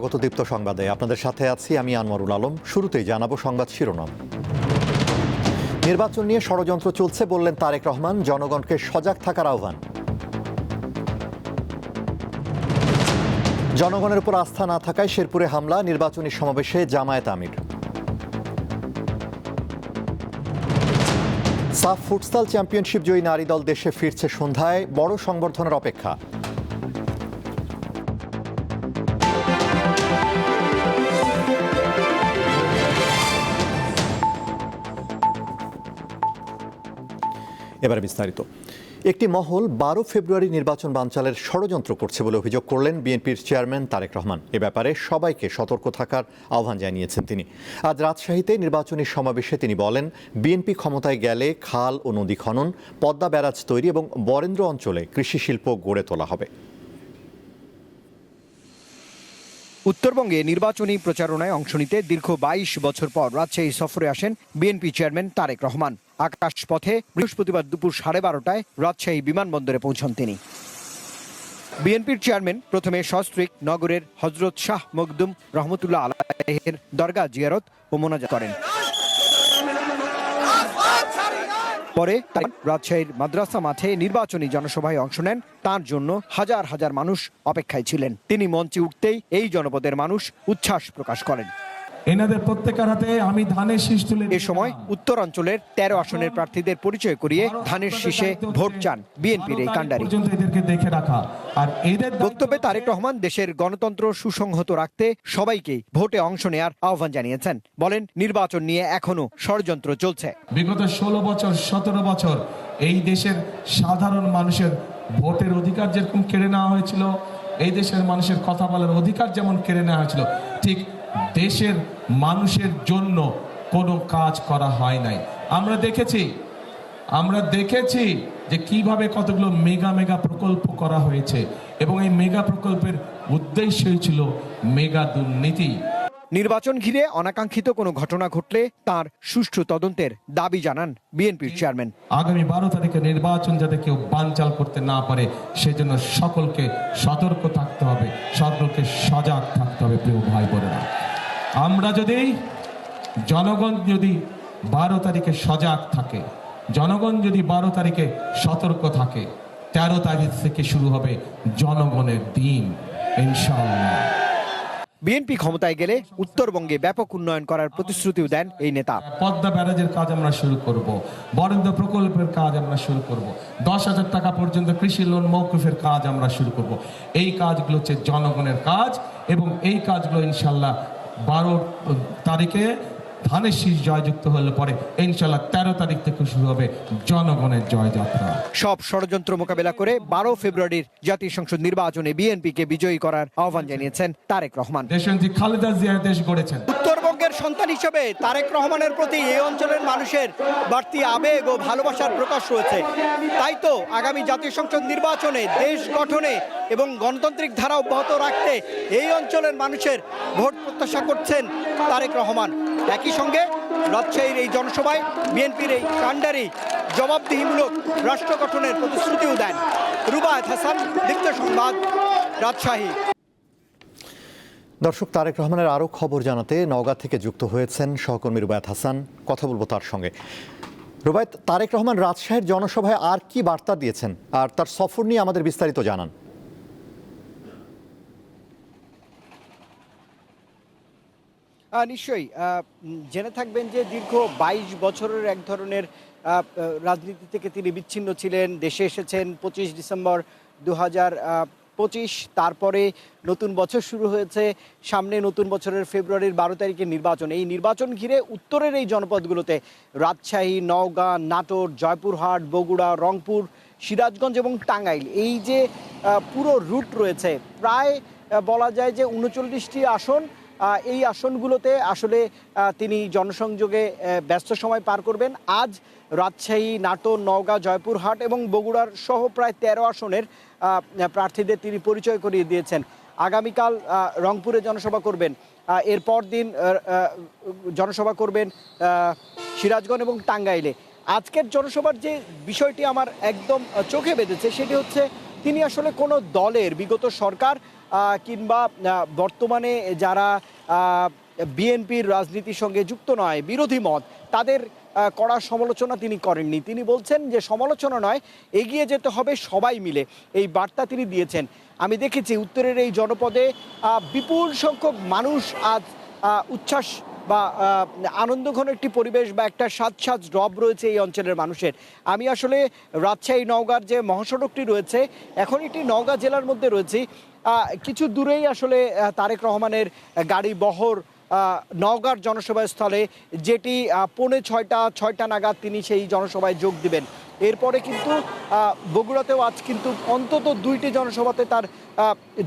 স্বাগত দীপ্ত সংবাদে। আপনাদের সাথে আছি আমি আনোয়ারুল আলম। শুরুতেই জানাবো সংবাদ শিরোনাম। নির্বাচন নিয়ে ষড়যন্ত্র চলছে বললেন তারেক রহমান, জনগণকে সজাগ থাকার আহ্বান। জনগণের উপর আস্থা না থাকায় শেরপুরে হামলা, নির্বাচনী সমাবেশে জামায়াত আমির। সাফ ফুটসাল চ্যাম্পিয়নশিপ জয়ী নারী দল দেশে ফিরছে সন্ধ্যায়, বড় সংবর্ধনার অপেক্ষা। এবারে বিস্তারিত। একটি মহল 12 ফেব্রুয়ারি নির্বাচন বানচালের ষড়যন্ত্র করছে বলে অভিযোগ করলেন বিএনপির চেয়ারম্যান তারেক রহমান। এ ব্যাপারে সবাইকে সতর্ক থাকার আহ্বান জানিয়েছেন তিনি। আজ রাজশাহীতে নির্বাচনী সমাবেশে তিনি বলেন, বিএনপি ক্ষমতায় গেলে খাল ও নদী খনন, পদ্মা ব্যারাজ তৈরি এবং বরেন্দ্র অঞ্চলে কৃষি শিল্প গড়ে তোলা হবে। উত্তরবঙ্গে নির্বাচনী প্রচারণায় অংশ নিতে দীর্ঘ 22 বছর পর রাজশাহী সফরে আসেন বিএনপি চেয়ারম্যান তারেক রহমান। আকাশপথে বৃহস্পতিবার দুপুর 12:30টায় রাজশাহী বিমানবন্দরে পৌঁছন তিনি। বিএনপির চেয়ারম্যান প্রথমে সস্ত্রীক নগরের হজরত শাহ মখদুম রহমতুল্লাহ আলাইহির দরগা জিয়ারত ও মোনাজাত করেন। পরে রাজশাহীর মাদ্রাসা মাঠে নির্বাচনী জনসভায় অংশ নেন। তার জন্য হাজার হাজার মানুষ অপেক্ষায় ছিলেন। তিনি মঞ্চে উঠতেই এই জনপদের মানুষ উচ্ছ্বাস প্রকাশ করেন। এনাদের প্রত্যেকের হাতে আমি ধানের শীষ তুলে। এ সময় উত্তরাঞ্চলের 13 আসনের প্রার্থীদের পরিচয় করিয়ে ধানের শীষে ভোট চান বিএনপির এই কাণ্ডারি। এদেরকে দেখে রাখা আর এদের বক্তব্যে তারেক রহমান দেশের গণতন্ত্র সুসংহত রাখতে সবাইকে ভোটে অংশ নেওয়ার আহ্বান জানিয়েছেন। বলেন, নির্বাচন নিয়ে এখনো ষড়যন্ত্র চলছে। বিগত 16 বছর 17 বছর এই দেশের সাধারণ মানুষের ভোটের অধিকার যেরকম কেড়ে নেওয়া হয়েছিল, এই দেশের মানুষের কথা বলার অধিকার যেমন কেড়ে নেওয়া হয়েছিল, ঠিক দেশের মানুষের জন্য কোনো কাজ করা হয় নাই। আমরা দেখেছি যে কিভাবে কতগুলো মেগা প্রকল্প করা হয়েছে এবং এই মেগা প্রকল্পের উদ্দেশ্যই ছিল মেগা দুর্নীতি। নির্বাচন ঘিরে অনাকাঙ্ক্ষিত কোনো ঘটনা ঘটলে তার সুষ্ঠু তদন্তের দাবি জানান বিএনপির চেয়ারম্যান। আগামী 12 তারিখে নির্বাচন যাতে কেউ বানচাল করতে না পারে সেজন্য সকলকে সতর্ক থাকতে হবে, সকলকে সজাগ থাকতে হবে। প্রিয় ভাই বোনেরা, জনগণ যদি 12 তারিখে সজাগ থাকে, জনগণ যদি 12 তারিখে সতর্ক থাকে, 13 তারিখ থেকে শুরু হবে জনগণের দিন ইনশাআল্লাহ। বিএনপি ক্ষমতায় গেলে উত্তরবঙ্গে ব্যাপক উন্নয়ন করার প্রতিশ্রুতিও দেন এই নেতা। পদ্মা ব্যারাজের কাজ আমরা শুরু করব, বরেন্দ্র প্রকল্পের কাজ আমরা শুরু করব, 10,000 টাকা পর্যন্ত কৃষি লোন মওকুফের কাজ আমরা শুরু করব। এই কাজগুলো হচ্ছে জনগণের কাজ এবং এই কাজগুলো ইনশাল্লাহ 12 তারিখে ধানের শীষ জয়যুক্ত হলে পরে ইনশাল্লাহ 13 তারিখ থেকে শুরু হবে জনগণের জয়যাত্রা। সব ষড়যন্ত্র মোকাবেলা করে 12 ফেব্রুয়ারির জাতীয় সংসদ নির্বাচনে বিএনপিকে বিজয়ী করার আহ্বান জানিয়েছেন তারেক রহমান। দেশনেত্রী খালেদা জিয়া দেশ গড়েছেন। উত্তরবঙ্গের সন্তান হিসেবে তারেক রহমানের প্রতি এই অঞ্চলের মানুষের বাড়তি আবেগ ও ভালোবাসার প্রকাশ রয়েছে। তাই তো আগামী জাতীয় সংসদ নির্বাচনে দেশ গঠনে এবং গণতান্ত্রিক ধারা অব্যাহত রাখতে এই অঞ্চলের মানুষের ভোট প্রত্যাশা করছেন তারেক রহমান। একই সঙ্গে রাজশাহীর এই জনসভায় বিএনপির এই কাণ্ডারি জবাবদিহিমূলক রাষ্ট্র গঠনের প্রতিশ্রুতিও দেন। রুবায়েত হাসান, দীপ্ত সংবাদ, রাজশাহী। দর্শক, তারেক রহমানের আরও খবর জানাতে নওগাঁ থেকে যুক্ত হয়েছেন সহকর্মী রুবায়েত হাসান। কথা বলবো তার সঙ্গে। রুবায়েত, তারেক রহমান রাজশাহীর জনসভায় আর কি বার্তা দিয়েছেন আর তার সফর নিয়ে আমাদের বিস্তারিত জানান। নিশ্চয়ই জেনে থাকবেন যে দীর্ঘ 22 বছরের এক ধরনের রাজনীতি থেকে তিনি বিচ্ছিন্ন ছিলেন। দেশে এসেছেন 25 ডিসেম্বর 2025। তারপরে নতুন বছর শুরু হয়েছে, সামনে নতুন বছরের ফেব্রুয়ারির 12 তারিখের নির্বাচন। এই নির্বাচন ঘিরে উত্তরের এই জনপদগুলোতে রাজশাহী, নওগাঁ, নাটোর, জয়পুরহাট, বগুড়া, রংপুর, সিরাজগঞ্জ এবং টাঙ্গাইল, এই যে পুরো রুট রয়েছে, প্রায় বলা যায় যে 39টি আসন। এই আসনগুলোতে আসলে তিনি জনসংযোগে ব্যস্ত সময় পার করবেন। আজ রাজশাহী, নাটোর, নওগাঁ, জয়পুরহাট এবং বগুড়ার সহ প্রায় 13 আসনের প্রার্থীদের তিনি পরিচয় করিয়ে দিয়েছেন। আগামীকাল রংপুরে জনসভা করবেন, এরপর দিন জনসভা করবেন সিরাজগঞ্জ এবং টাঙ্গাইলে। আজকের জনসভার যে বিষয়টি আমার একদম চোখে বেঁধেছে সেটি হচ্ছে তিনি আসলে কোনো দলের, বিগত সরকার কিংবা বর্তমানে যারা বিএনপির রাজনীতির সঙ্গে যুক্ত নয়, বিরোধী মত, তাদের কড়া সমালোচনা তিনি করেননি। তিনি বলছেন যে সমালোচনা নয়, এগিয়ে যেতে হবে সবাই মিলে, এই বার্তা তিনি দিয়েছেন। আমি দেখেছি উত্তরের এই জনপদে বিপুল সংখ্যক মানুষ আজ উচ্ছ্বাস বা আনন্দঘন একটি পরিবেশ বা একটা সাজ রব রয়েছে এই অঞ্চলের মানুষের। আমি আসলে রাজশাহী নওগাঁর যে মহাসড়কটি রয়েছে, এখন এটি নওগাঁ জেলার মধ্যে রয়েছি, কিছু দূরেই আসলে তারেক রহমানের গাড়ি বহর নওগাঁর জনসভা স্থলে, যেটি 6:45 নাগাদ তিনি সেই জনসভায় যোগ দিবেন। এরপরে কিন্তু বগুড়াতেও আজ কিন্তু অন্তত 2টি জনসভাতে তার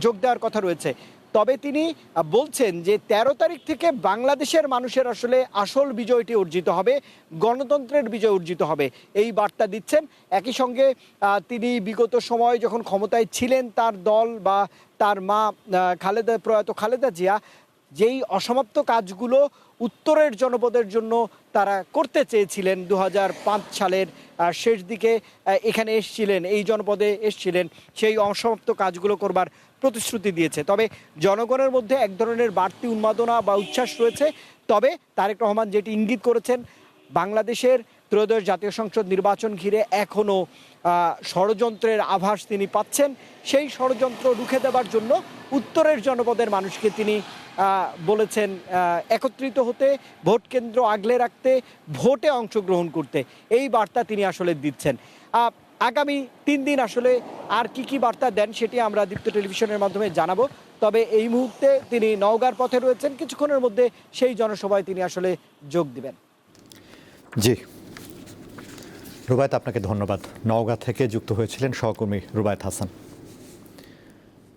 যোগ দেওয়ার কথা রয়েছে। তবে তিনি বলছেন যে 13 তারিখ থেকে বাংলাদেশের মানুষের আসলে আসল বিজয়টি অর্জিত হবে, গণতন্ত্রের বিজয় অর্জিত হবে, এই বার্তা দিচ্ছেন। একই সঙ্গে তিনি বিগত সময় যখন ক্ষমতায় ছিলেন, তার দল বা তার মা প্রয়াত খালেদা জিয়া যেই অসমাপ্ত কাজগুলো উত্তরের জনপদের জন্য তারা করতে চেয়েছিলেন, 2005 সালের শেষ দিকে এখানে এসেছিলেন, এই জনপদে এসেছিলেন, সেই অসমাপ্ত কাজগুলো করবার প্রতিশ্রুতি দিয়েছে। তবে জনগণের মধ্যে এক ধরনের বাড়তি উন্মাদনা বা উচ্ছ্বাস রয়েছে। তবে তারেক রহমান যেটি ইঙ্গিত করেছেন, বাংলাদেশের ত্রয়োদশ জাতীয় সংসদ নির্বাচন ঘিরে এখনও ষড়যন্ত্রের আভাস তিনি পাচ্ছেন। সেই ষড়যন্ত্র রুখে দেওয়ার জন্য উত্তরের জনপদের মানুষকে তিনি বলেছেন একত্রিত হতে, ভোট কেন্দ্র আগলে রাখতে, ভোটে অংশগ্রহণ করতে। এই বার্তা তিনি আসলে দিচ্ছেন। আগামী 3 দিন আসলে আর কি বার্তা দেন সেটি আমরা দীপ্ত টেলিভিশনের মাধ্যমে জানাবো। তবে এই মুহূর্তে তিনি নওগাঁর পথে রয়েছেন, কিছুক্ষণের মধ্যে সেই জনসভায় তিনি আসলে যোগ দিবেন। জি রুবায়েত, আপনাকে ধন্যবাদ। নওগাঁ থেকে যুক্ত হয়েছিলেন সহকর্মী রুবায়েত হাসান।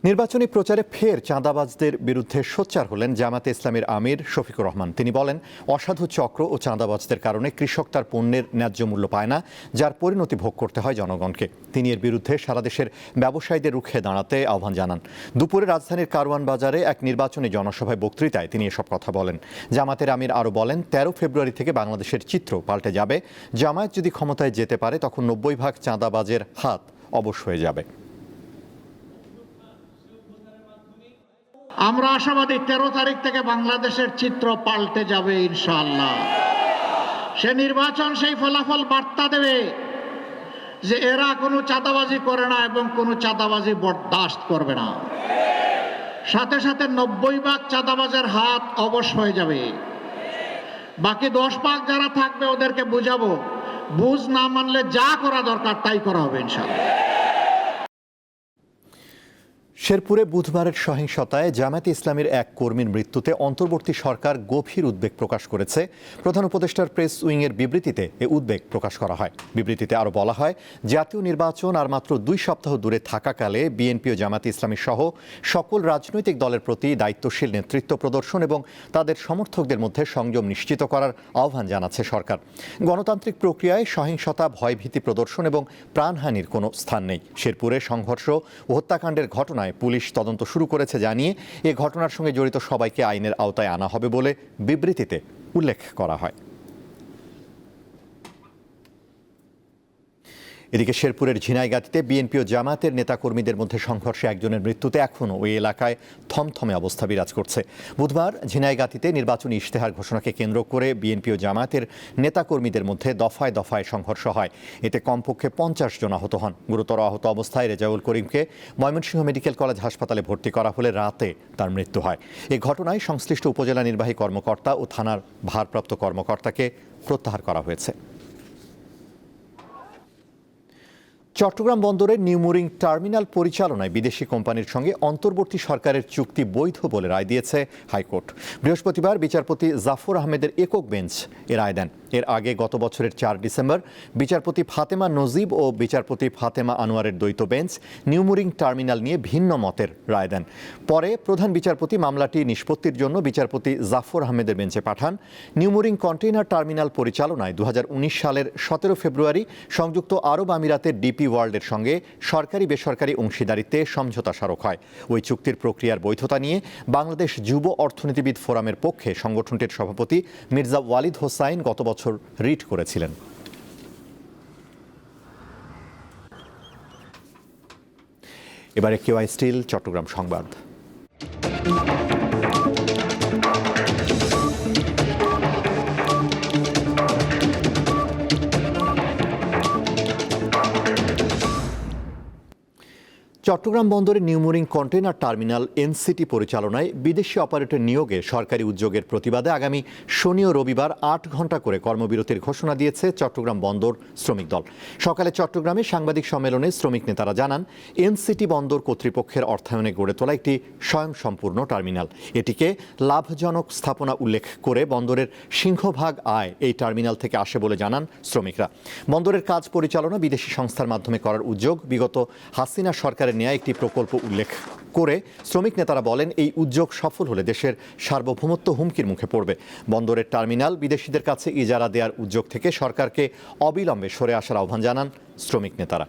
নির্বাচনী প্রচারে ফের চাঁদাবাজদের বিরুদ্ধে সোচ্চার হলেন জামাতে ইসলামীর আমির শফিকুর রহমান। তিনি বলেন, অসাধু চক্র ও চাঁদাবাজদের কারণে কৃষক তার পণ্যের ন্যায্য মূল্য পায় না, যার পরিণতি ভোগ করতে হয় জনগণকে। তিনি এর বিরুদ্ধে সারা দেশের ব্যবসায়ীদের রুখে দাঁড়াতে আহ্বান জানান। দুপুরে রাজধানীর কারওয়ান বাজারে এক নির্বাচনী জনসভায় বক্তৃতায় তিনি এসব কথা বলেন। জামাতের আমির আরও বলেন, 13 ফেব্রুয়ারি থেকে বাংলাদেশের চিত্র পাল্টে যাবে। জামায়াত যদি ক্ষমতায় যেতে পারে, তখন 90% চাঁদাবাজের হাত অবশ হয়ে যাবে। আমরা আশাবাদী 13 তারিখ থেকে বাংলাদেশের চিত্র পাল্টে যাবে ইনশাআল্লাহ। সে নির্বাচন সেই ফলাফল বার্তা দেবে যে এরা কোনো চাঁদাবাজি করে না এবং কোনো চাঁদাবাজি বরদাস্ত করবে না। সাথে সাথে 90% চাঁদাবাজের হাত অবশ হয়ে যাবে। বাকি 10% যারা থাকবে ওদেরকে বুঝাবো, বুঝ না মানলে যা করা দরকার তাই করা হবে ইনশাআল্লাহ। শেরপুরে বুধবারের সহিংসতায় জামায়াতে ইসলামীর এক কর্মীর মৃত্যুতে অন্তর্বর্তী সরকার গভীর উদ্বেগ প্রকাশ করেছে। প্রধান উপদেষ্টার প্রেস উইংয়ের বিবৃতিতে এ উদ্বেগ প্রকাশ করা হয়। বিবৃতিতে আরও বলা হয়, জাতীয় নির্বাচন আর মাত্র 2 সপ্তাহ দূরে থাকাকালে বিএনপি ও জামায়াতে ইসলামী সহ সকল রাজনৈতিক দলের প্রতি দায়িত্বশীল নেতৃত্ব প্রদর্শন এবং তাদের সমর্থকদের মধ্যে সংযম নিশ্চিত করার আহ্বান জানাচ্ছে সরকার। গণতান্ত্রিক প্রক্রিয়ায় সহিংসতা, ভয়ভীতি প্রদর্শন এবং প্রাণহানির কোনো স্থান নেই। শেরপুরে সংঘর্ষ ও হত্যাকাণ্ডের ঘটনায় পুলিশ তদন্ত শুরু করেছে জানিয়ে এ ঘটনার সঙ্গে জড়িত সবাইকে আইনের আওতায় আনা হবে বলে বিবৃতিতে উল্লেখ করা হয়। এদিকে শেরপুরের ঝিনাইগাতীতে বিএনপি ও জামায়াতের নেতাকর্মীদের মধ্যে সংঘর্ষে একজনের মৃত্যুতে এখনও ওই এলাকায় থমথমে অবস্থা বিরাজ করছে। বুধবার ঝিনাইগাতীতে নির্বাচনী ইশতেহার ঘোষণাকে কেন্দ্র করে বিএনপি ও জামায়াতের নেতাকর্মীদের মধ্যে দফায় দফায় সংঘর্ষ হয়। এতে কমপক্ষে 50 জন আহত হন। গুরুতর আহত অবস্থায় রেজাউল করিমকে ময়মনসিংহ মেডিকেল কলেজ হাসপাতালে ভর্তি করা হলে রাতে তার মৃত্যু হয়। এ ঘটনায় সংশ্লিষ্ট উপজেলা নির্বাহী কর্মকর্তা ও থানার ভারপ্রাপ্ত কর্মকর্তাকে প্রত্যাহার করা হয়েছে। চট্টগ্রাম বন্দরের নিউমুরিং টার্মিনাল পরিচালনায় বিদেশি কোম্পানির সঙ্গে অন্তর্বর্তী সরকারের চুক্তি বৈধ বলে রায় দিয়েছে হাইকোর্ট। বৃহস্পতিবার বিচারপতি জাফর আহমেদের একক বেঞ্চ এ রায় দেন। এর আগে গত বছরের 4 ডিসেম্বর বিচারপতি ফাতেমা নজিব ও বিচারপতি ফাতেমা আনোয়ারের দ্বৈত বেঞ্চ নিউমুরিং টার্মিনাল নিয়ে ভিন্ন মতের রায় দেন। পরে প্রধান বিচারপতি মামলাটি নিষ্পত্তির জন্য বিচারপতি জাফর আহমেদের বেঞ্চে পাঠান। নিউমুরিং কন্টেইনার টার্মিনাল পরিচালনায় 2019 সালের 17 ফেব্রুয়ারি সংযুক্ত আরব আমিরাতের ডিপি ওয়ার্ল্ডের সঙ্গে সরকারি বেসরকারি অংশীদারিত্বে সমঝোতা স্মারক হয়। ওই চুক্তির প্রক্রিয়ার বৈধতা নিয়ে বাংলাদেশ যুব অর্থনীতিবিদ ফোরামের পক্ষে সংগঠনটির সভাপতি মির্জা ওয়ালিদ হোসাইন গত বছর রিট করেছিলেন। এবারে কেওয়াই স্টিল চট্টগ্রাম সংবাদ। চট্টগ্রাম বন্দরে নিউমোরিং কন্টেইনার টার্মিনাল এনসিটি পরিচালনায় বিদেশি অপারেটর নিয়োগে সরকারি উদ্যোগের প্রতিবাদে আগামী শনি ও রবিবার ৮ ঘণ্টা করে কর্মবিরতির ঘোষণা দিয়েছে চট্টগ্রাম বন্দর শ্রমিক দল। সকালে চট্টগ্রামে সাংবাদিক সম্মেলনে শ্রমিক নেতারা জানান, এনসিটি বন্দর কর্তৃপক্ষের অর্থায়নে গড়ে তোলা একটি স্বয়ংসম্পূর্ণ টার্মিনাল। এটিকে লাভজনক স্থাপনা উল্লেখ করে বন্দরের সিংহভাগ আয় এই টার্মিনাল থেকে আসে বলে জানান শ্রমিকরা। বন্দরের কাজ পরিচালনা বিদেশি সংস্থার মাধ্যমে করার উদ্যোগ বিগত হাসিনা সরকারের নেয়া একটি প্রকল্প উল্লেখ করে শ্রমিক নেতারা বলেন, এই উদ্যোগ সফল হলে দেশের সার্বভৌমত্ব হুমকির মুখে পড়বে। বন্দরের টার্মিনাল বিদেশিদের কাছে ইজারা দেওয়ার উদ্যোগ থেকে সরকারকে অবিলম্বে সরে আসার আহ্বান জানান শ্রমিক নেতারা।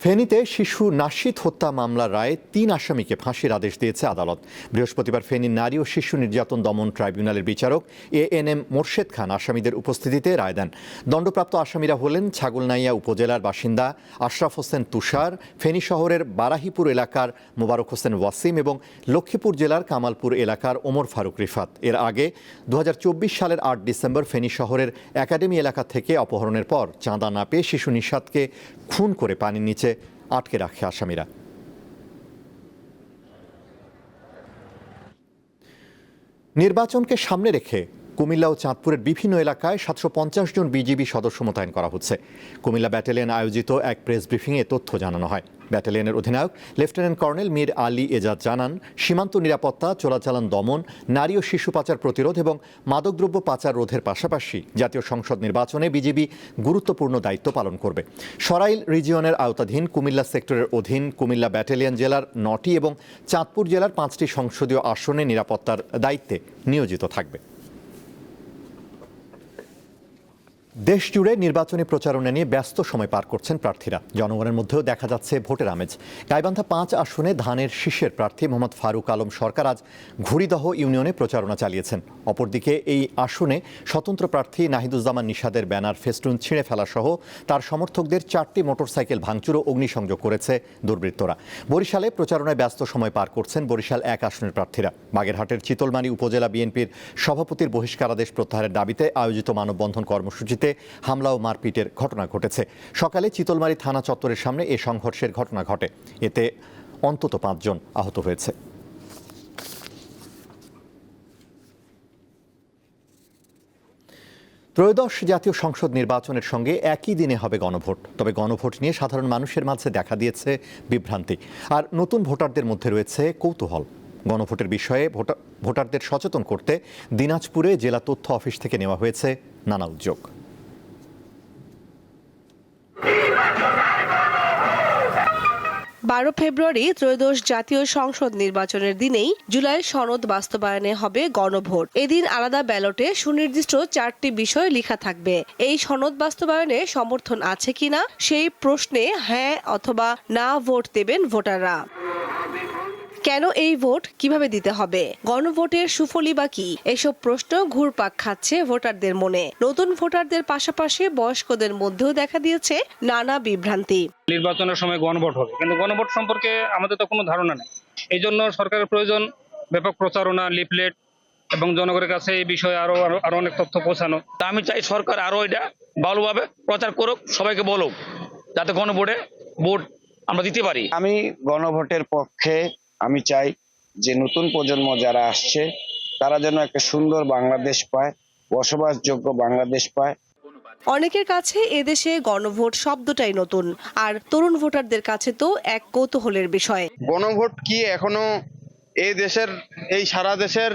ফেনীতে শিশু নাশিদ হত্যা মামলার রায়ে ৩ আসামিকে ফাঁসির আদেশ দিয়েছে আদালত। বৃহস্পতিবার ফেনীর নারী ও শিশু নির্যাতন দমন ট্রাইব্যুনালের বিচারক ANM মোর্শেদ খান আসামিদের উপস্থিতিতে রায় দেন। দণ্ডপ্রাপ্ত আসামিরা হলেন ছাগলনাইয়া উপজেলার বাসিন্দা আশরাফ হোসেন তুষার, ফেনী শহরের বারাহিপুর এলাকার মোবারক হোসেন ওয়াসিম এবং লক্ষ্মীপুর জেলার কামালপুর এলাকার ওমর ফারুক রিফাত। এর আগে 2024 সালের 8 ডিসেম্বর ফেনী শহরের একাডেমি এলাকা থেকে অপহরণের পর চাঁদা না পেয়ে শিশু নিশাতকে খুন করে পানির নিচে আটকে রাখে আসামিরা। নির্বাচনকে সামনে রেখে কুমিল্লা ও চাঁদপুরের বিভিন্ন এলাকায় 750 জন বিজিবি সদস্য মোতায়েন করা হচ্ছে। কুমিল্লা ব্যাটালিয়ন আয়োজিত এক প্রেস ব্রিফিংয়ে তথ্য জানানো হয়। ব্যাটালিয়নের অধিনায়ক লেফটেন্যান্ট কর্নেল মীর আলী এজাজ জানান, সীমান্ত নিরাপত্তা, চোরাচালান দমন, নারী ও শিশু পাচার প্রতিরোধ এবং মাদকদ্রব্য পাচার রোধের পাশাপাশি জাতীয় সংসদ নির্বাচনে বিজিবি গুরুত্বপূর্ণ দায়িত্ব পালন করবে। সরাইল রিজিয়নের আওতাধীন কুমিল্লা সেক্টরের অধীন কুমিল্লা ব্যাটালিয়ন জেলার 9টি এবং চাঁদপুর জেলার 5টি সংসদীয় আসনে নিরাপত্তার দায়িত্বে নিয়োজিত থাকবে। দেশ জুড়ে নির্বাচনী প্রচারণা নিয়ে ব্যস্ত সময় পার করছেন প্রার্থীরা। জনগণের মধ্যেও দেখা যাচ্ছে ভোটের আমেজ। গাইবান্ধা 5 আসনে ধানের শীষের প্রার্থী মোহাম্মদ ফারুক আলম সরকার আজ ঘুড়িদহ ইউনিয়নে প্রচারণা চালিয়েছেন। অপরদিকে এই আসনে স্বতন্ত্র প্রার্থী নাহিদুজ্জামান নিশাদের ব্যানার ফেস্টুন ছিঁড়ে ফেলা সহ তার সমর্থকদের 4টি মোটরসাইকেল ভাঙচুর ও অগ্নিসংযোগ করেছে দুর্বৃত্তরা। বরিশালে প্রচারণায় ব্যস্ত সময় পার করছেন বরিশাল 1 আসনের প্রার্থীরা। বাগেরহাটের চিতলমারী উপজেলা বিএনপির সভাপতির বহিষ্কারাদেশ প্রত্যাহারের দাবিতে আয়োজিত মানববন্ধন কর্মসূচিতে হামলা ও মারপিটের ঘটনা ঘটেছে। সকালে চিতলমারী থানা চত্বরের সামনে এ সংঘর্ষের ঘটনা ঘটে। এতে অন্তত 5 জন আহত হয়েছে। ত্রয়োদশ জাতীয় সংসদ নির্বাচনের সঙ্গে একই দিনে হবে গণভোট। তবে গণভোট নিয়ে সাধারণ মানুষের মাঝে দেখা দিয়েছে বিভ্রান্তি, আর নতুন ভোটারদের মধ্যে রয়েছে কৌতূহল। গণভোটের বিষয়ে ভোটারদের সচেতন করতে দিনাজপুরে জেলা তথ্য অফিস থেকে নেওয়া হয়েছে নানা উদ্যোগ। 12 ফেব্রুয়ারি ত্রয়োদশ জাতীয় সংসদ নির্বাচনের দিনেই জুলাই সনদ বাস্তবায়নে হবে গণভোট। এদিন আলাদা ব্যালটে সুনির্দিষ্ট 4টি বিষয় লেখা থাকবে। এই সনদ বাস্তবায়নে সমর্থন আছে কিনা সেই প্রশ্নে হ্যাঁ অথবা না ভোট দেবেন ভোটাররা। কেন এই ভোট, কিভাবে দিতে হবে, গণভোটের সুফলই বা কি, এসব প্রশ্ন ঘুরপাক খাচ্ছে ভোটারদের মনে। নতুন ভোটারদের পাশাপাশি বয়স্কদের মধ্যেও দেখা দিয়েছে নানা বিভ্রান্তি। নির্বাচনের সময় গণভোট হবে, কিন্তু গণভোট সম্পর্কে আমাদের তো কোনো ধারণা নেই। এই জন্য সরকারের প্রয়োজন ব্যাপক প্রচারণা, লিফলেট এবং জনগণের কাছে এই বিষয়ে আরো অনেক তথ্য পৌঁছানো। তা আমি চাই সরকার আরো এটা ভালোভাবে প্রচার করুক, সবাইকে বলুক, যাতে গণভোটে ভোট আমরা দিতে পারি। আমি গণভোটের পক্ষে। আমি চাই যে নতুন প্রজন্ম যারা আসছে তারা যেন একটা সুন্দর বাংলাদেশ পায়, বসবাসযোগ্য বাংলাদেশ পায়। অনেকের কাছে এদেশে গণভোট শব্দটাই নতুন, আর তরুণ ভোটারদের কাছে তো এক কৌতূহলের বিষয়। গণভোট কি এখনো এই দেশের, এই সারা দেশের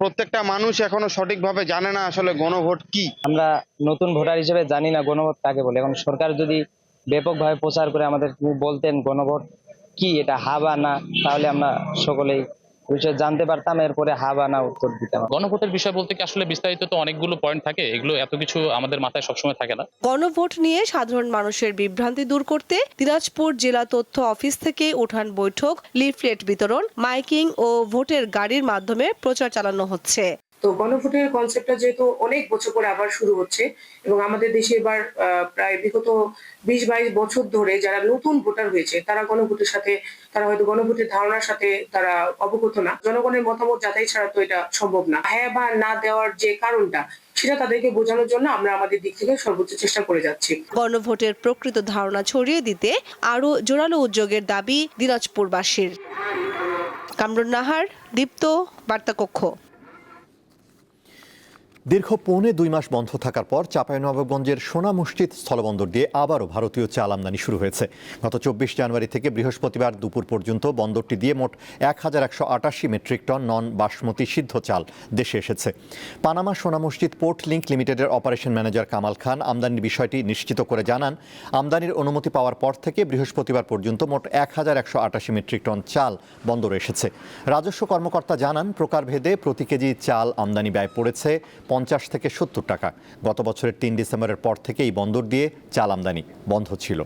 প্রত্যেকটা মানুষ এখনো সঠিকভাবে জানে না আসলে গণভোট কি। আমরা নতুন ভোটার হিসেবে জানি না গণভোট কাকে বলে। এখন সরকার যদি ব্যাপকভাবে প্রচার করে আমাদের বলতেন গণভোট কি, এটা হা বা না, তাহলে আমরা সকলেই বিষয় জানতে পারতাম, এরপরে হা বা না উত্তর দিতাম। গণভোটের বিষয় বলতে কি আসলে বিস্তারিত তো অনেকগুলো পয়েন্ট থাকে, এগুলো এত কিছু আমাদের মাথায় সবসময় থাকে না। গণভোট নিয়ে সাধারণ মানুষের বিভ্রান্তি দূর করতে দিনাজপুর জেলা তথ্য অফিস থেকে উঠান বৈঠক, লিফলেট বিতরণ, মাইকিং ও ভোটের গাড়ির মাধ্যমে প্রচার চালানো হচ্ছে। তো গণভোটের কনসেপ্টটা যেহেতু অনেক বছর পরে আবার শুরু হচ্ছে এবং আমাদের দেশে এবার প্রায় বিগত 20-22 বছর ধরে যারা নতুন ভোটার হয়েছে তারা গণভোটের সাথে, তারা হয়তো গণভোটের ধারণার সাথে তারা অবগত না। জনগণের মতামত যাচাই ছাড়া তো এটা সম্ভব না। হ্যাঁ বা না দেওয়ার যে কারণটা সেটা তাদেরকে বোঝানোর জন্য আমরা আমাদের দিক থেকে সর্বোচ্চ চেষ্টা করে যাচ্ছি। গণভোটের প্রকৃত ধারণা ছড়িয়ে দিতে আরও জোরালো উদ্যোগের দাবি দিনাজপুরবাসীর। কামরুন নাহার, দীপ্ত, বার্তাকক্ষ। দীর্ঘ 2.25 মাস বন্ধ থাকার পর চাঁপাইনবাবগঞ্জের সোনা মসজিদ স্থলবন্দর দিয়ে আবারও ভারতীয় চাল আমদানি শুরু হয়েছে। গত 24 জানুয়ারি থেকে বৃহস্পতিবার দুপুর পর্যন্ত বন্দরটি দিয়ে মোট 1188 মেট্রিক টন নন বাসমতি সিদ্ধ চাল দেশে এসেছে। পানামা সোনা মসজিদ পোর্ট লিংক লিমিটেডের অপারেশন ম্যানেজার কামাল খান আমদানির বিষয়টি নিশ্চিত করে জানান, আমদানির অনুমতি পাওয়ার পর থেকে বৃহস্পতিবার পর্যন্ত মোট 1188 মেট্রিক টন চাল বন্দরে এসেছে। রাজস্ব কর্মকর্তা জানান, প্রকারভেদে প্রতি কেজি চাল আমদানি ব্যয় পড়েছে 50 থেকে 70 টাকা। গত বছরের 3 ডিসেম্বরের পর থেকে এই বন্দর দিয়ে চাল আমদানি বন্ধ ছিল।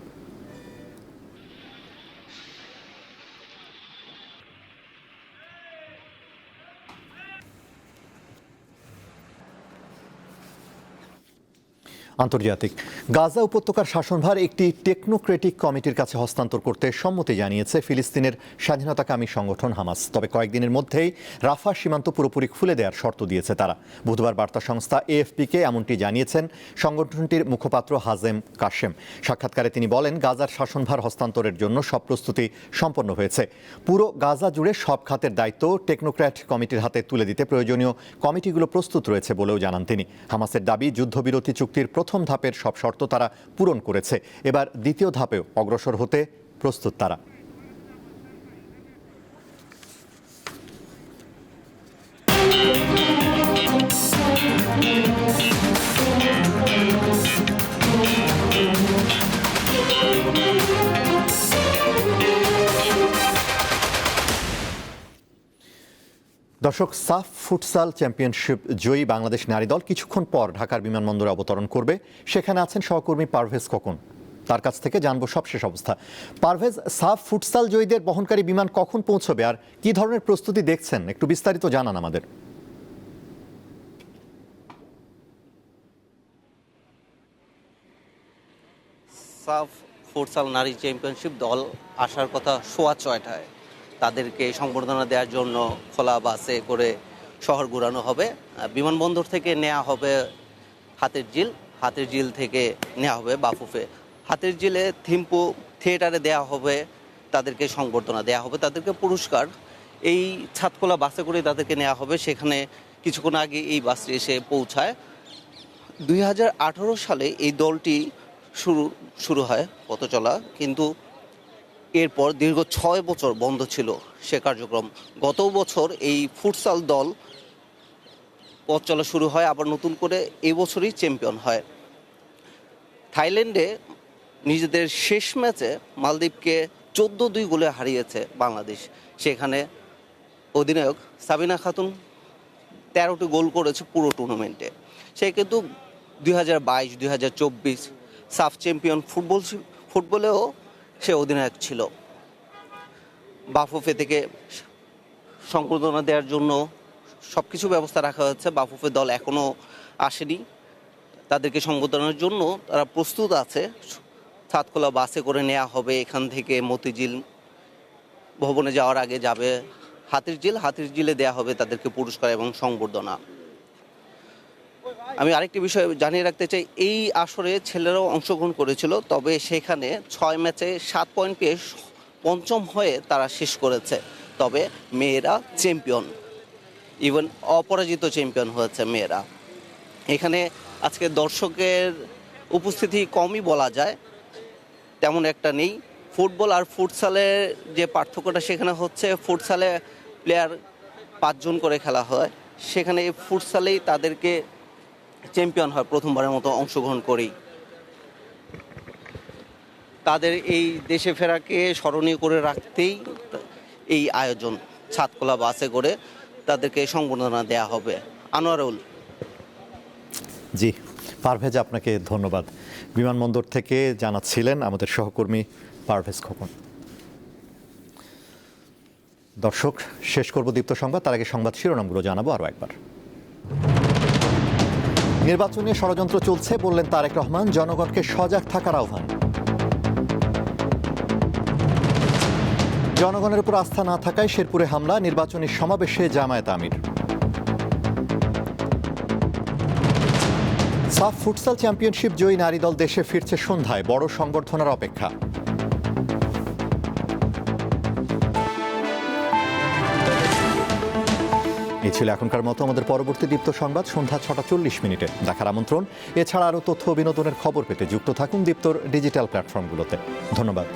আন্তর্জাতিক গাজা উপত্যকার শাসনভার একটি টেকনোক্রেটিক কমিটির কাছে হস্তান্তর করতে সম্মতি জানিয়েছে ফিলিস্তিনের স্বাধীনতাকামী সংগঠন হামাস। তবে কয়েকদিনের মধ্যেই রাফা সীমান্ত পুরোপুরি খুলে দেওয়ার শর্ত দিয়েছে তারা। বুধবার বার্তা সংস্থা এএফপিকে এমনটি জানিয়েছেন সংগঠনটির মুখপাত্র হাজেম কাশেম। সাক্ষাৎকারে তিনি বলেন, গাজার শাসনভার হস্তান্তরের জন্য সব প্রস্তুতি সম্পন্ন হয়েছে। পুরো গাজা জুড়ে সব খাতের দায়িত্ব টেকনোক্র্যাট কমিটির হাতে তুলে দিতে প্রয়োজনীয় কমিটিগুলো প্রস্তুত রয়েছে বলেও জানান তিনি। হামাসের দাবি, যুদ্ধবিরতি চুক্তির প্রথম ধাপের সব শর্ত তারা পূরণ করেছে। এবার দ্বিতীয় ধাপেও অগ্রসর হতে প্রস্তুত তারা। দর্শক, সাফ ফুটসাল চ্যাম্পিয়নশিপ জয়ী বাংলাদেশ নারী দল কিছুক্ষণ পর ঢাকার বিমানবন্দরে অবতরণ করবে। সেখানে আছেন সহকর্মী পারভেজ খোকন। তার কাছ থেকে জানবো সবশেষ অবস্থা। পারভেজ, সাফ ফুটসাল জয়ীদের বহনকারী বিমান কখন পৌঁছবে আর কি ধরনের প্রস্তুতি দেখছেন, একটু বিস্তারিত জানান আমাদের। সাফ ফুটসাল নারী চ্যাম্পিয়নশিপ দল আসার কথা 6:15টায়। তাদেরকে সংবর্ধনা দেওয়ার জন্য খোলা বাসে করে শহর ঘোরানো হবে। বিমানবন্দর থেকে নেওয়া হবে হাতের ঝিল থেকে নেওয়া হবে বাফুফে। হাতের ঝিলে থিম্পু থিয়েটারে দেওয়া হবে, তাদেরকে সংবর্ধনা দেওয়া হবে, তাদেরকে পুরস্কার। এই ছাদখোলা বাসে করে তাদেরকে নেওয়া হবে। সেখানে কিছুক্ষণ আগে এই বাসটি এসে পৌঁছায়। 2018 সালে এই দলটি শুরু হয় পথ চলা, কিন্তু এরপর দীর্ঘ 6 বছর বন্ধ ছিল সে কার্যক্রম। গত বছর এই ফুটসাল দল পথ চলা শুরু হয়, আবার নতুন করে এই বছরই চ্যাম্পিয়ন হয়। থাইল্যান্ডে নিজেদের শেষ ম্যাচে মালদ্বীপকে 14-2 গোলে হারিয়েছে বাংলাদেশ। সেখানে অধিনায়ক সাবিনা খাতুন 13টি গোল করেছে পুরো টুর্নামেন্টে। সে কিন্তু 2022-2024 সাফ চ্যাম্পিয়ন ফুটবলেও সে অধিনায়ক ছিল। বাফুফে থেকে সংবর্ধনা দেওয়ার জন্য সব কিছু ব্যবস্থা রাখা হয়েছে। বাফুফে দল এখনও আসেনি, তাদেরকে সংবর্ধনার জন্য তারা প্রস্তুত আছে। ছাদখোলা বাসে করে নেওয়া হবে, এখান থেকে মতিঝিল ভবনে যাওয়ার আগে যাবে হাতির ঝিলে দেওয়া হবে তাদেরকে পুরস্কার এবং সংবর্ধনা। আমি আরেকটি বিষয় জানিয়ে রাখতে চাই, এই আসরে ছেলেরাও অংশগ্রহণ করেছিল, তবে সেখানে 6 ম্যাচে 7 পয়েন্ট পেয়ে পঞ্চম হয়ে তারা শেষ করেছে। তবে মেয়েরা চ্যাম্পিয়ন, ইভেন অপরাজিত চ্যাম্পিয়ন হয়েছে মেয়েরা। এখানে আজকে দর্শকের উপস্থিতি কমই বলা যায়, তেমন একটা নেই। ফুটবল আর ফুটসালের যে পার্থক্যটা সেখানে হচ্ছে, ফুটসালে প্লেয়ার 5 জন করে খেলা হয়, সেখানে ফুটসালেই তাদেরকে চ্যাম্পিয়ন হয় প্রথমবারের মতো অংশগ্রহণ করেই। তাদের এই দেশে ফেরাকে স্মরণীয় করে রাখতেই এই আয়োজন। ছাদখোলা বাসে করে তাদেরকে সংবর্ধনা দেওয়া হবে। আনোয়ারুল। জি পারভেজ, আপনাকে ধন্যবাদ। বিমানবন্দর থেকে জানাচ্ছিলেন আমাদের সহকর্মী পারভেজ খোকন। দর্শক, শেষ করব দীপ্ত সংবাদ, তার আগে সংবাদ শিরোনামগুলো জানাবো আরও একবার। নির্বাচনে ষড়যন্ত্র চলছে বললেন তারেক রহমান, জনগণকে সজাগ থাকার আহ্বান। জনগণের উপর আস্থা না থাকায় শেরপুরে হামলা, নির্বাচনী সমাবেশে জামায়াত আমির। সাফ ফুটসাল চ্যাম্পিয়নশিপ জয়ী নারী দল দেশে ফিরছে সন্ধ্যায়, বড় সংবর্ধনার অপেক্ষা। এই ছিল এখনকার মতো। আমাদের পরবর্তী দীপ্ত সংবাদ সন্ধ্যা 6:40 দেখার আমন্ত্রণ। এছাড়া আরও তথ্য ও বিনোদনের খবর পেতে যুক্ত থাকুন দীপ্তর ডিজিটাল প্ল্যাটফর্মগুলোতে। ধন্যবাদ।